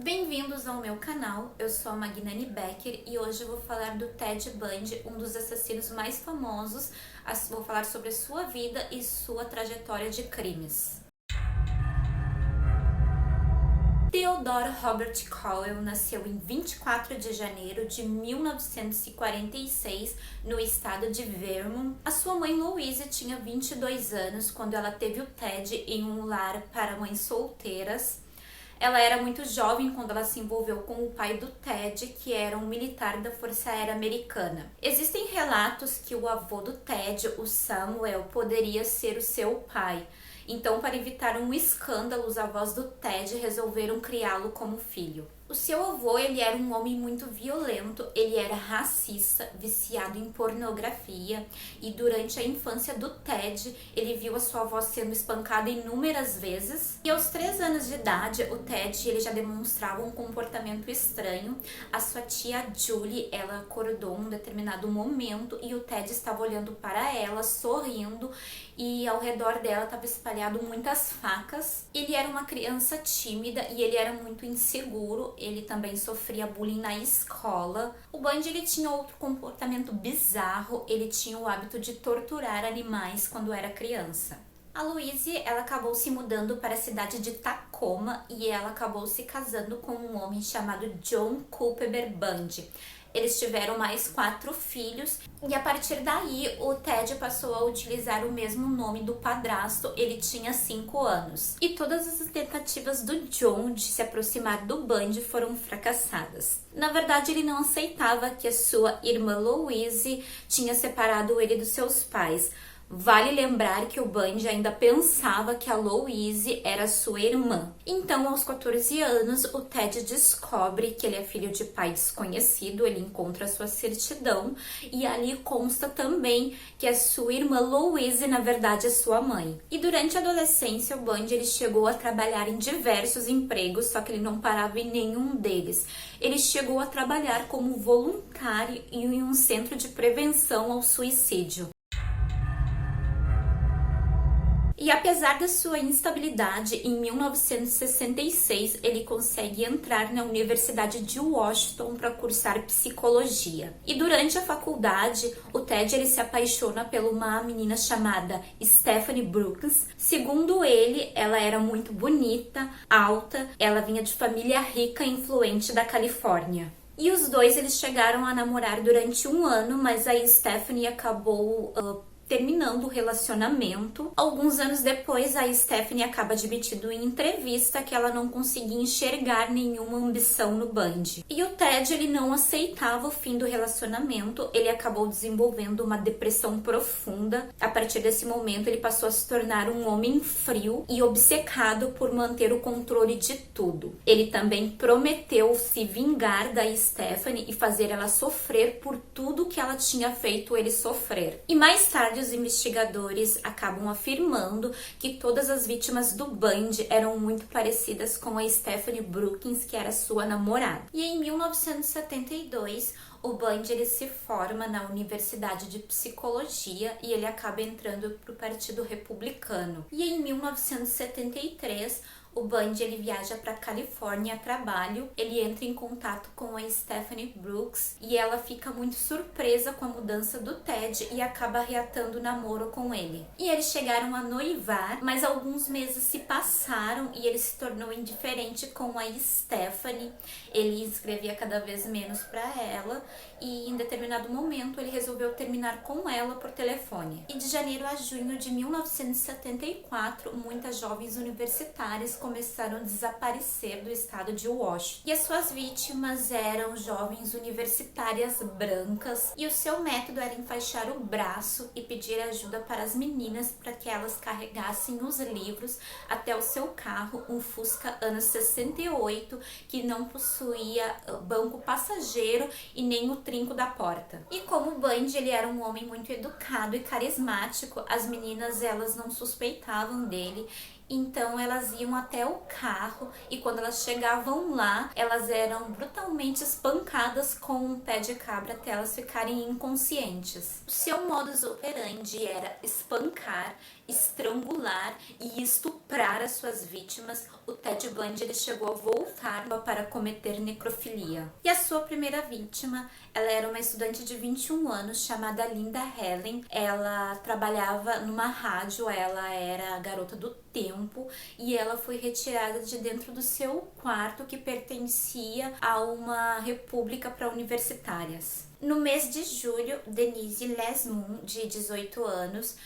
Bem-vindos ao meu canal, eu sou a Magnani Becker e hoje eu vou falar do Ted Bundy, um dos assassinos mais famosos. Vou falar sobre a sua vida e sua trajetória de crimes. Theodore Robert Cowell nasceu em 24 de janeiro de 1946 no estado de Vermont. A sua mãe Louise tinha 22 anos quando ela teve o Ted em um lar para mães solteiras. Ela era muito jovem quando ela se envolveu com o pai do Ted, que era um militar da Força Aérea Americana. Existem relatos que o avô do Ted, o Samuel, poderia ser o seu pai. Então, para evitar um escândalo, os avós do Ted resolveram criá-lo como filho. O seu avô, ele era um homem muito violento, ele era racista, viciado em pornografia e durante a infância do Ted, ele viu a sua avó sendo espancada inúmeras vezes. E aos 3 anos de idade, o Ted ele já demonstrava um comportamento estranho. A sua tia Julie, ela acordou em um determinado momento e o Ted estava olhando para ela, sorrindo, e ao redor dela estava espalhado muitas facas. Ele era uma criança tímida e ele era muito inseguro. Ele também sofria bullying na escola. O Bundy ele tinha outro comportamento bizarro. Ele tinha o hábito de torturar animais quando era criança. A Louise, ela acabou se mudando para a cidade de Tacoma e ela acabou se casando com um homem chamado John Culpeper Bundy. Eles tiveram mais 4 filhos e a partir daí o Ted passou a utilizar o mesmo nome do padrasto. Ele tinha 5 anos. E todas as tentativas do John de se aproximar do Bundy foram fracassadas. Na verdade, ele não aceitava que a sua irmã Louise tinha separado ele dos seus pais. Vale lembrar que o Bundy ainda pensava que a Louise era sua irmã. Então, aos 14 anos, o Ted descobre que ele é filho de pai desconhecido, ele encontra sua certidão e ali consta também que a sua irmã Louise, na verdade, é sua mãe. E durante a adolescência, o Bundy ele chegou a trabalhar em diversos empregos, só que ele não parava em nenhum deles. Ele chegou a trabalhar como voluntário em um centro de prevenção ao suicídio. E apesar da sua instabilidade, em 1966 ele consegue entrar na Universidade de Washington para cursar psicologia. E durante a faculdade, o Ted ele se apaixona por uma menina chamada Stephanie Brooks. Segundo ele, ela era muito bonita, alta, ela vinha de família rica e influente da Califórnia. E os dois eles chegaram a namorar durante 1 ano, mas aí Stephanie acabou terminando o relacionamento. Alguns anos depois, a Stephanie acaba admitindo em entrevista que ela não conseguia enxergar nenhuma ambição no Bundy. E o Ted, ele não aceitava o fim do relacionamento, ele acabou desenvolvendo uma depressão profunda. A partir desse momento, ele passou a se tornar um homem frio e obcecado por manter o controle de tudo. Ele também prometeu se vingar da Stephanie e fazer ela sofrer por tudo que ela tinha feito ele sofrer. E mais tarde, os investigadores acabam afirmando que todas as vítimas do Bundy eram muito parecidas com a Stephanie Brooks, que era sua namorada. E em 1972, o Bundy ele se forma na Universidade de Psicologia e ele acaba entrando para o Partido Republicano. E em 1973, o Bundy ele viaja para a Califórnia a trabalho, ele entra em contato com a Stephanie Brooks e ela fica muito surpresa com a mudança do Ted e acaba reatando o namoro com ele. E eles chegaram a noivar, mas alguns meses se passaram e ele se tornou indiferente com a Stephanie. Ele escrevia cada vez menos para ela e em determinado momento ele resolveu terminar com ela por telefone. E de janeiro a junho de 1974, muitas jovens universitárias começaram a desaparecer do estado de Washington. E as suas vítimas eram jovens universitárias brancas e o seu método era enfaixar o braço e pedir ajuda para as meninas para que elas carregassem os livros até o seu carro, um Fusca anos 68, que não possuía banco passageiro e nem o trinco da porta. E como o Bundy ele era um homem muito educado e carismático, as meninas elas não suspeitavam dele. Então elas iam até o carro e quando elas chegavam lá, elas eram brutalmente espancadas com um pé de cabra até elas ficarem inconscientes. O seu modus operandi era espancar, estrangular e estuprar estuprar as suas vítimas, o Ted Bundy ele chegou a voltar para cometer necrofilia. E a sua primeira vítima, ela era uma estudante de 21 anos chamada Linda Helen. Ela trabalhava numa rádio, ela era a garota do tempo e ela foi retirada de dentro do seu quarto que pertencia a uma república para universitárias. No mês de julho, Denise Lesmoon, de 18 anos,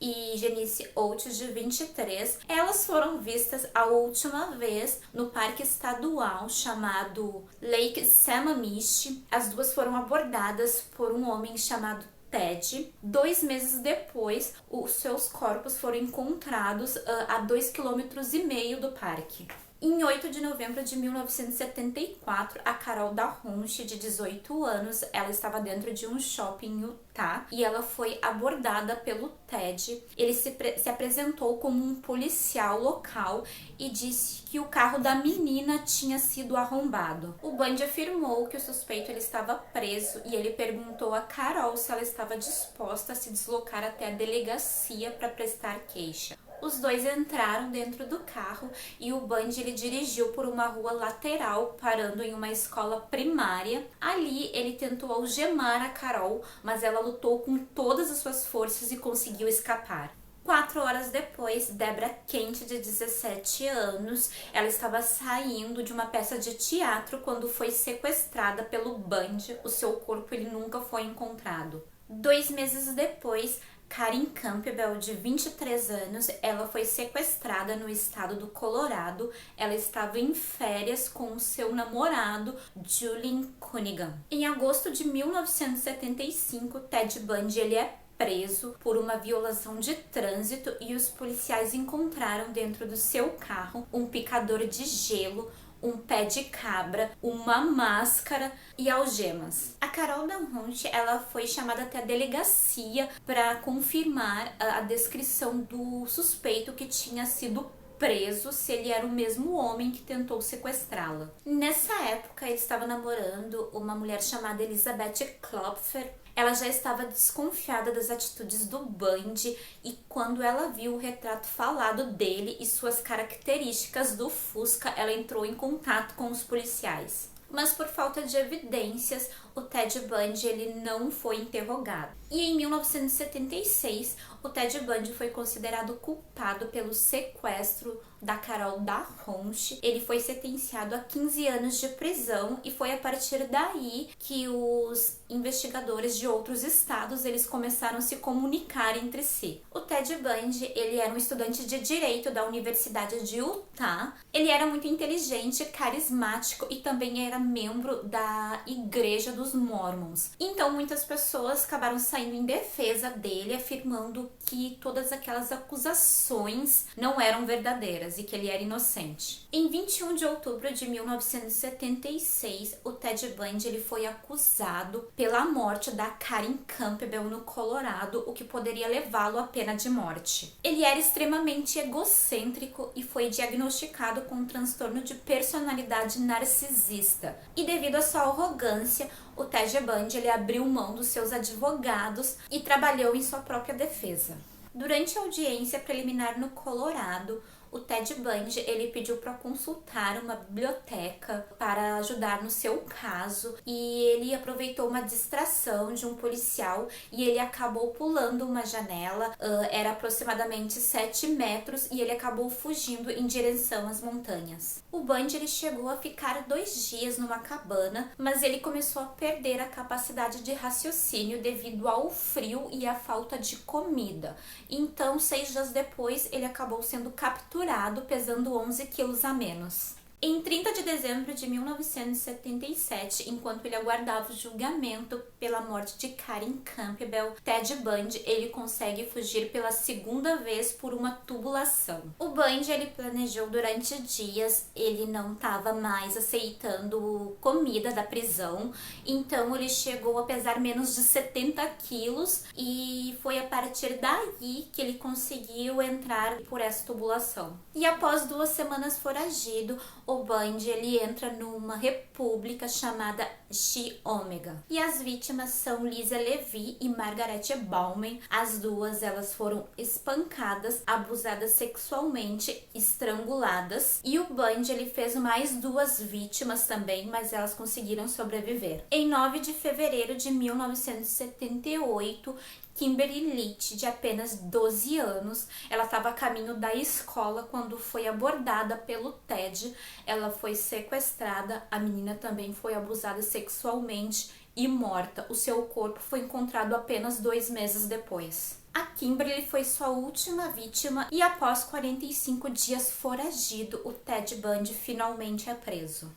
e Janice Oates, de 23, elas foram vistas a última vez no parque estadual chamado Lake Sammamish. As duas foram abordadas por um homem chamado Ted. 2 meses depois, os seus corpos foram encontrados a 2,5 km do parque. Em 8 de novembro de 1974, a Carol Dahomey, de 18 anos, ela estava dentro de um shopping em Utah e ela foi abordada pelo Ted. Ele se apresentou como um policial local e disse que o carro da menina tinha sido arrombado. O Bundy afirmou que o suspeito ele estava preso e ele perguntou a Carol se ela estava disposta a se deslocar até a delegacia para prestar queixa. Os dois entraram dentro do carro e o Bundy ele dirigiu por uma rua lateral, parando em uma escola primária. Ali ele tentou algemar a Carol, mas ela lutou com todas as suas forças e conseguiu escapar. 4 horas depois, Deborah Kent, de 17 anos, ela estava saindo de uma peça de teatro quando foi sequestrada pelo Bundy. O seu corpo ele nunca foi encontrado. 2 meses depois, Karen Campbell, de 23 anos, ela foi sequestrada no estado do Colorado. Ela estava em férias com o seu namorado, Julian Cunningham. Em agosto de 1975, Ted Bundy ele é preso por uma violação de trânsito e os policiais encontraram dentro do seu carro um picador de gelo, um pé de cabra, uma máscara e algemas. A Carol Dahomey, ela foi chamada até a delegacia para confirmar a descrição do suspeito que tinha sido preso, se ele era o mesmo homem que tentou sequestrá-la. Nessa época, ele estava namorando uma mulher chamada Elizabeth Klopfer. Ela já estava desconfiada das atitudes do Bundy e quando ela viu o retrato falado dele e suas características do Fusca, ela entrou em contato com os policiais. Mas por falta de evidências, o Ted Bundy ele não foi interrogado. E em 1976, o Ted Bundy foi considerado culpado pelo sequestro da Carol Dahomey. Ele foi sentenciado a 15 anos de prisão e foi a partir daí que os investigadores de outros estados eles começaram a se comunicar entre si. O Ted Bundy ele era um estudante de direito da Universidade de Utah. Ele era muito inteligente, carismático e também era membro da Igreja dos Mormons. Então muitas pessoas acabaram saindo em defesa dele, afirmando que todas aquelas acusações não eram verdadeiras e que ele era inocente. Em 21 de outubro de 1976, o Ted Bundy ele foi acusado pela morte da Karen Campbell no Colorado, o que poderia levá-lo à pena de morte. Ele era extremamente egocêntrico e foi diagnosticado com um transtorno de personalidade narcisista. E devido à sua arrogância, o Ted Bundy ele abriu mão dos seus advogados e trabalhou em sua própria defesa. Durante a audiência preliminar no Colorado, o Ted Bundy ele pediu para consultar uma biblioteca para ajudar no seu caso e ele aproveitou uma distração de um policial e ele acabou pulando uma janela, era aproximadamente 7 metros e ele acabou fugindo em direção às montanhas. O Bundy ele chegou a ficar 2 dias numa cabana, mas ele começou a perder a capacidade de raciocínio devido ao frio e à falta de comida. Então, 6 dias depois, ele acabou sendo capturado, pesando 11 quilos a menos. Em 30 de dezembro de 1977, enquanto ele aguardava o julgamento pela morte de Karen Campbell, Ted Bundy ele consegue fugir pela 2ª vez por uma tubulação. O Bundy ele planejou durante dias, ele não estava mais aceitando comida da prisão, então ele chegou a pesar menos de 70 quilos e foi a partir daí que ele conseguiu entrar por essa tubulação. E após 2 semanas foragido, o Bundy ele entra numa república chamada Chi Omega. E as vítimas são Lisa Levy e Margaret Bauman. As duas elas foram espancadas, abusadas sexualmente, estranguladas. E o Bundy ele fez mais 2 vítimas também, mas elas conseguiram sobreviver. Em 9 de fevereiro de 1978, Kimberly Leach, de apenas 12 anos, ela estava a caminho da escola quando foi abordada pelo Ted. Ela foi sequestrada, a menina também foi abusada sexualmente e morta. O seu corpo foi encontrado apenas 2 meses depois. A Kimberly foi sua última vítima e após 45 dias foragido, o Ted Bundy finalmente é preso.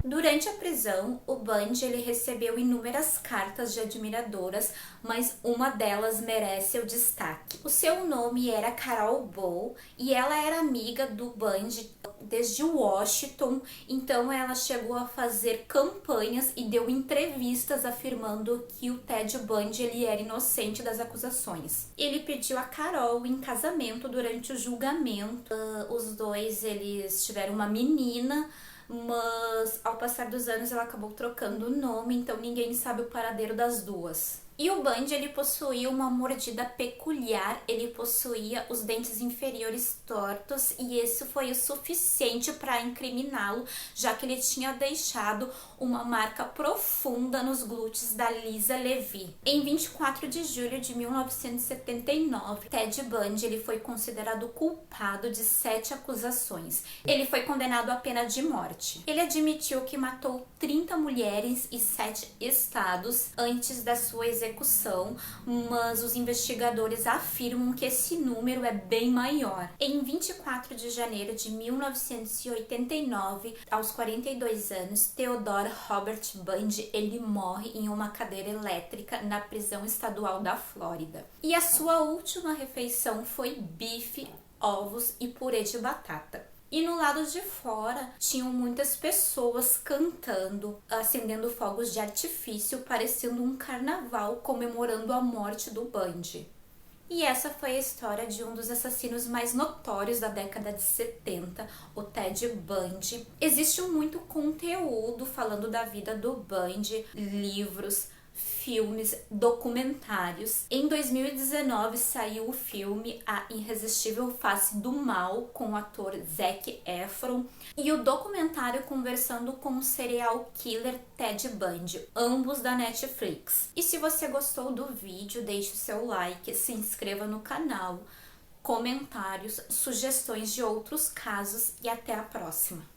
Durante a prisão, o Bundy ele recebeu inúmeras cartas de admiradoras, mas uma delas merece o destaque. O seu nome era Carol Bow e ela era amiga do Bundy desde Washington, então ela chegou a fazer campanhas e deu entrevistas afirmando que o Ted Bundy ele era inocente das acusações. Ele pediu a Carol em casamento durante o julgamento. Os dois eles tiveram uma menina, mas ao passar dos anos ela acabou trocando o nome, então ninguém sabe o paradeiro das duas. E o Bundy ele possuía uma mordida peculiar, ele possuía os dentes inferiores tortos e isso foi o suficiente para incriminá-lo, já que ele tinha deixado uma marca profunda nos glúteos da Lisa Levy. Em 24 de julho de 1979, Ted Bundy ele foi considerado culpado de 7 acusações. Ele foi condenado à pena de morte. Ele admitiu que matou 30 mulheres e 7 estados antes da sua execução, mas os investigadores afirmam que esse número é bem maior. Em 24 de janeiro de 1989, aos 42 anos, Theodore Robert Bundy ele morre em uma cadeira elétrica na prisão estadual da Flórida. E a sua última refeição foi bife, ovos e purê de batata. E no lado de fora tinham muitas pessoas cantando, acendendo fogos de artifício, parecendo um carnaval comemorando a morte do Bundy. E essa foi a história de um dos assassinos mais notórios da década de 70, o Ted Bundy. Existe muito conteúdo falando da vida do Bundy, livros, filmes, documentários. Em 2019 saiu o filme A Irresistível Face do Mal com o ator Zac Efron e o documentário Conversando com o Serial Killer Ted Bundy, ambos da Netflix. E se você gostou do vídeo, deixe o seu like, se inscreva no canal, comentários, sugestões de outros casos e até a próxima.